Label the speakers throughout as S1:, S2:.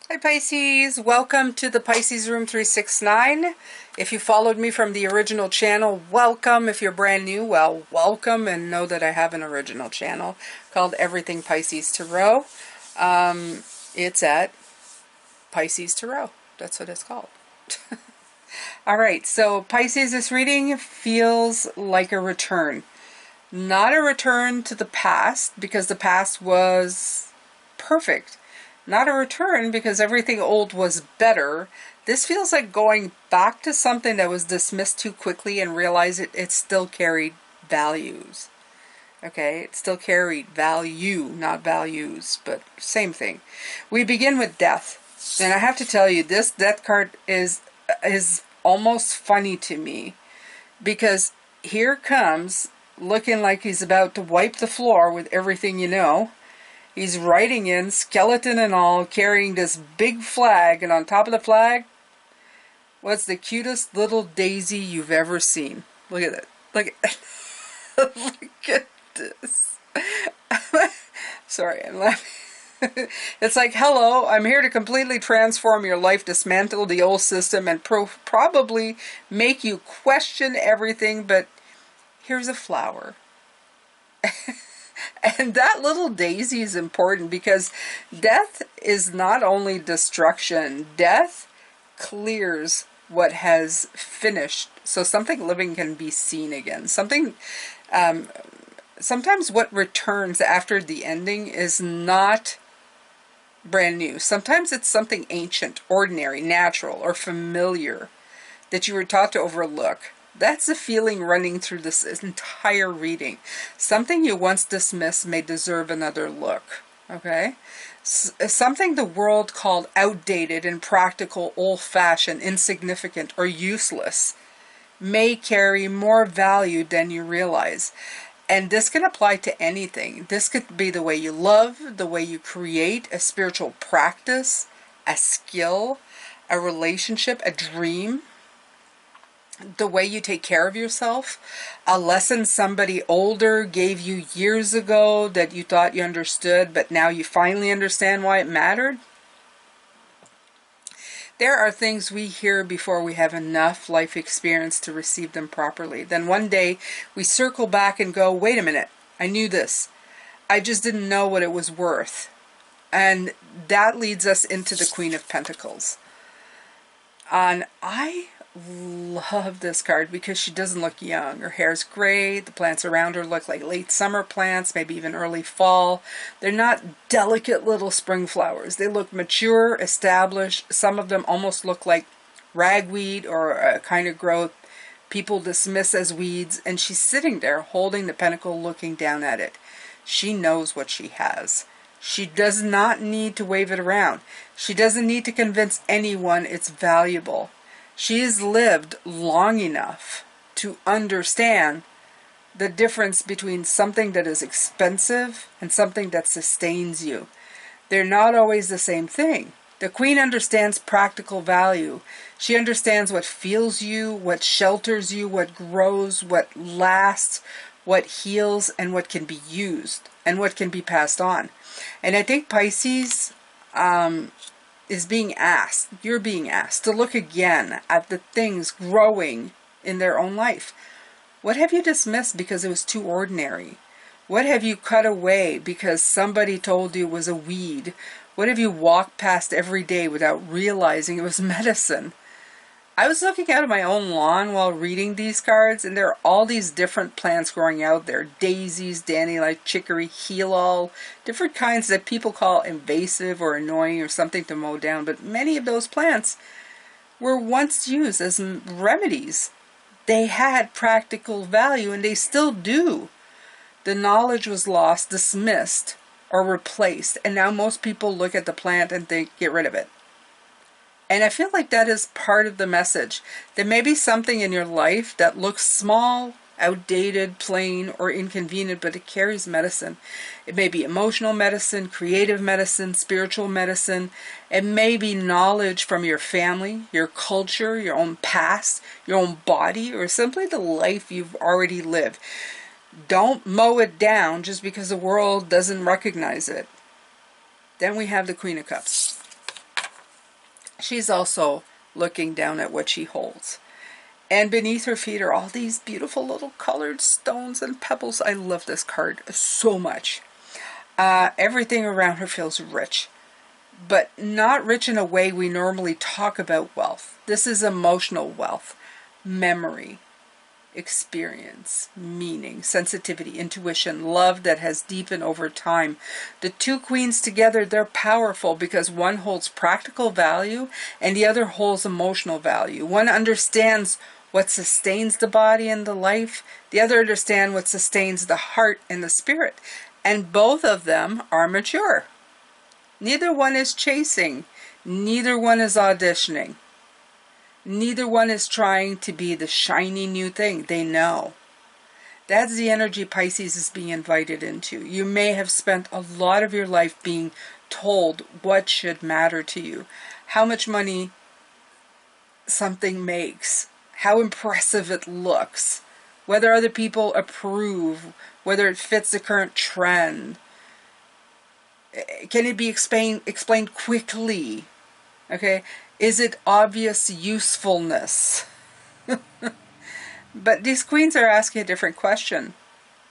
S1: Hi Pisces, welcome to the Pisces Room 369. If you followed me from the original channel, welcome. If you're brand new, well, welcome, and know that I have an original channel called Everything Pisces Tarot. It's at Pisces Tarot. That's what it's called. Alright, so Pisces, this reading feels like a return. Not a return to the past, because the past was perfect. Not a return because everything old was better. This feels like going back to something that was dismissed too quickly and realize it still carried values. Okay, it still carried value, not values, but same thing. We begin with death. And I have to tell you, this death card is almost funny to me, because here comes looking like he's about to wipe the floor with everything you know. He's riding in, skeleton and all, carrying this big flag, and on top of the flag, what's the cutest little daisy you've ever seen? Look at it. Look at Look at this. Sorry, I'm laughing. It's like, hello, I'm here to completely transform your life, dismantle the old system, and probably make you question everything, but here's a flower. And that little daisy is important because death is not only destruction. Death clears what has finished, so something living can be seen again. Something, sometimes what returns after the ending is not brand new. Sometimes it's something ancient, ordinary, natural, or familiar that you were taught to overlook. That's the feeling running through this entire reading. Something you once dismissed may deserve another look. Okay? Something the world called outdated, impractical, old-fashioned, insignificant, or useless may carry more value than you realize. And this can apply to anything. This could be the way you love, the way you create, a spiritual practice, a skill, a relationship, a dream, the way you take care of yourself, a lesson somebody older gave you years ago that you thought you understood, but now you finally understand why it mattered. There are things we hear before we have enough life experience to receive them properly. Then one day we circle back and go, wait a minute, I knew this. I just didn't know what it was worth. And that leads us into the Queen of Pentacles. And I love this card because she doesn't look young. Her hair's gray. The plants around her look like late summer plants, maybe even early fall. They're not delicate little spring flowers. They look mature, established. Some of them almost look like ragweed or a kind of growth people dismiss as weeds. And she's sitting there holding the pentacle, looking down at it. She knows what she has. She does not need to wave it around. She doesn't need to convince anyone it's valuable. She has lived long enough to understand the difference between something that is expensive and something that sustains you. They're not always the same thing. The Queen understands practical value. She understands what fuels you, what shelters you, what grows, what lasts, what heals, and what can be used, and what can be passed on. And I think Pisces is being asked, you're being asked to look again at the things growing in their own life. What have you dismissed because it was too ordinary? What have you cut away because somebody told you it was a weed? What have you walked past every day without realizing it was medicine? I was looking out of my own lawn while reading these cards, and there are all these different plants growing out there. Daisies, dandelion, chicory, heal-all, different kinds that people call invasive or annoying or something to mow down. But many of those plants were once used as remedies. They had practical value, and they still do. The knowledge was lost, dismissed, or replaced, and now most people look at the plant and think, get rid of it. And I feel like that is part of the message. There may be something in your life that looks small, outdated, plain, or inconvenient, but it carries medicine. It may be emotional medicine, creative medicine, spiritual medicine. It may be knowledge from your family, your culture, your own past, your own body, or simply the life you've already lived. Don't mow it down just because the world doesn't recognize it. Then we have the Queen of Cups. She's also looking down at what she holds. And beneath her feet are all these beautiful little colored stones and pebbles. I love this card so much. Everything around her feels rich, but not rich in a way we normally talk about wealth. This is emotional wealth, memory, experience, meaning, sensitivity, intuition, love that has deepened over time. The two queens together, they're powerful because one holds practical value and the other holds emotional value. One understands what sustains the body and the life. The other understands what sustains the heart and the spirit. And both of them are mature. Neither one is chasing. Neither one is auditioning. Neither one is trying to be the shiny new thing. They know. That's the energy Pisces is being invited into. You may have spent a lot of your life being told what should matter to you, how much money something makes, how impressive it looks, whether other people approve, whether it fits the current trend. Can it be explained quickly? Okay? Is it obvious usefulness? But these queens are asking a different question.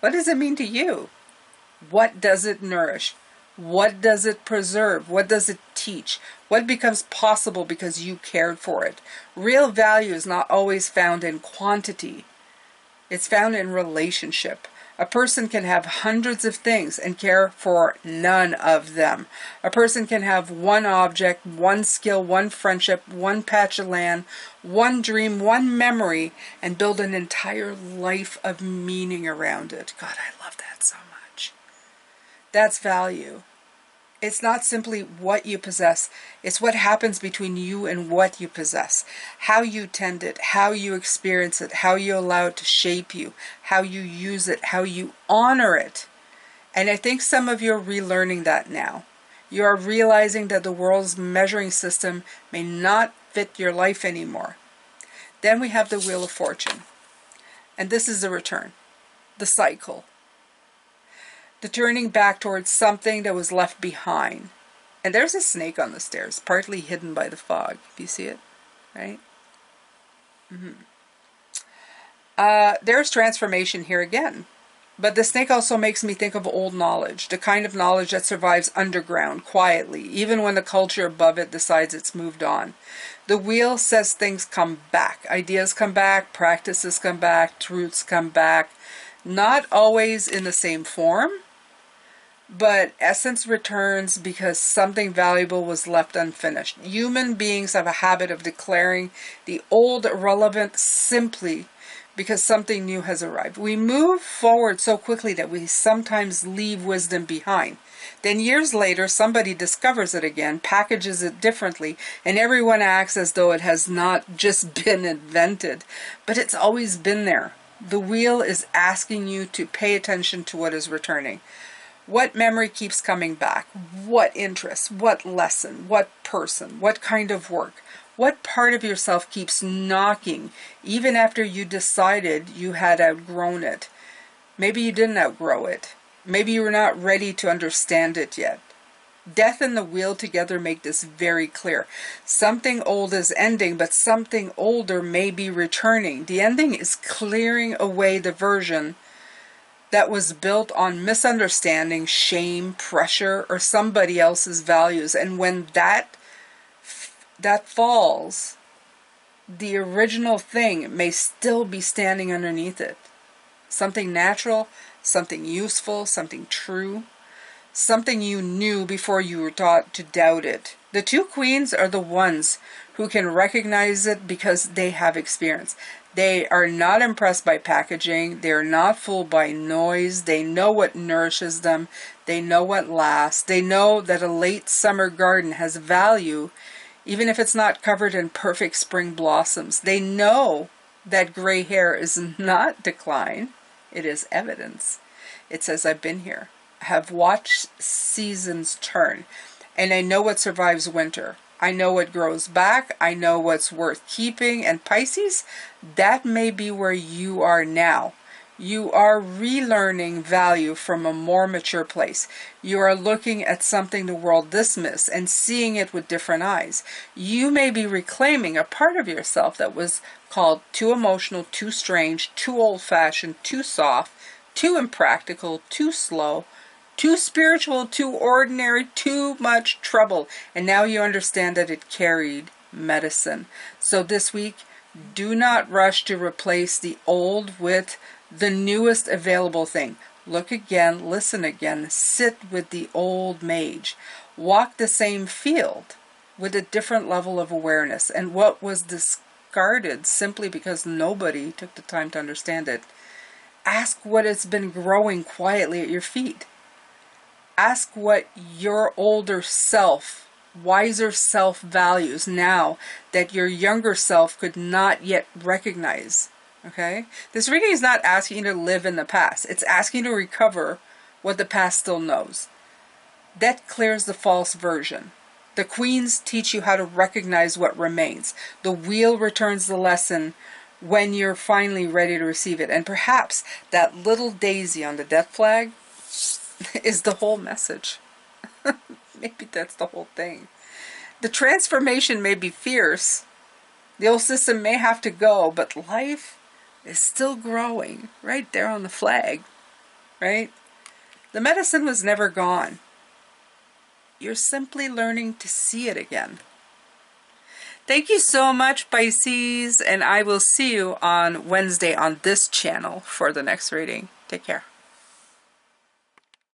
S1: What does it mean to you? What does it nourish? What does it preserve? What does it teach? What becomes possible because you cared for it? Real value is not always found in quantity. It's found in relationship. A person can have hundreds of things and care for none of them. A person can have one object, one skill, one friendship, one patch of land, one dream, one memory, and build an entire life of meaning around it. God, I love that so much. That's value. It's not simply what you possess. It's what happens between you and what you possess. How you tend it, how you experience it, how you allow it to shape you, how you use it, how you honor it. And I think some of you are relearning that now. You are realizing that the world's measuring system may not fit your life anymore. Then we have the Wheel of Fortune. And this is the return, the cycle. The turning back towards something that was left behind. And there's a snake on the stairs, partly hidden by the fog. Do you see it? Right? There's transformation here again. But the snake also makes me think of old knowledge, the kind of knowledge that survives underground, quietly, even when the culture above it decides it's moved on. The wheel says things come back. Ideas come back, practices come back, truths come back. Not always in the same form, but essence returns because something valuable was left unfinished. Human beings have a habit of declaring the old irrelevant simply because something new has arrived. We move forward so quickly that we sometimes leave wisdom behind. Then years later, somebody discovers it again, packages it differently, and everyone acts as though it has not just been invented, but it's always been there. The wheel is asking you to pay attention to what is returning. What memory keeps coming back? What interest? What lesson? What person? What kind of work? What part of yourself keeps knocking even after you decided you had outgrown it? Maybe you didn't outgrow it. Maybe you were not ready to understand it yet. Death and the wheel together make this very clear. Something old is ending, but something older may be returning. The ending is clearing away the version that was built on misunderstanding, shame, pressure, or somebody else's values. And when that falls, the original thing may still be standing underneath it. Something natural, something useful, something true, something you knew before you were taught to doubt it. The two queens are the ones who can recognize it because they have experience. They are not impressed by packaging. They are not fooled by noise. They know what nourishes them. They know what lasts. They know that a late summer garden has value, even if it's not covered in perfect spring blossoms. They know that gray hair is not decline. It is evidence. It says, I've been here. I have watched seasons turn, and I know what survives winter. I know what grows back. I know what's worth keeping. And Pisces, that may be where you are now. You are relearning value from a more mature place. You are looking at something the world dismissed and seeing it with different eyes. You may be reclaiming a part of yourself that was called too emotional, too strange, too old-fashioned, too soft, too impractical, too slow, too spiritual, too ordinary, too much trouble. And now you understand that it carried medicine. So this week, do not rush to replace the old with the newest available thing. Look again, listen again, sit with the old mage. Walk the same field with a different level of awareness. And what was discarded simply because nobody took the time to understand it. Ask what has been growing quietly at your feet. Ask what your older self, wiser self values now that your younger self could not yet recognize. Okay? This reading is not asking you to live in the past. It's asking you to recover what the past still knows. That clears the false version. The queens teach you how to recognize what remains. The wheel returns the lesson when you're finally ready to receive it. And perhaps that little daisy on the death flag is the whole message. Maybe that's the whole thing. The transformation may be fierce. The old system may have to go, but life is still growing right there on the flag, right? The medicine was never gone. You're simply learning to see it again. Thank you so much, Pisces, and I will see you on Wednesday on this channel for the next reading. Take care.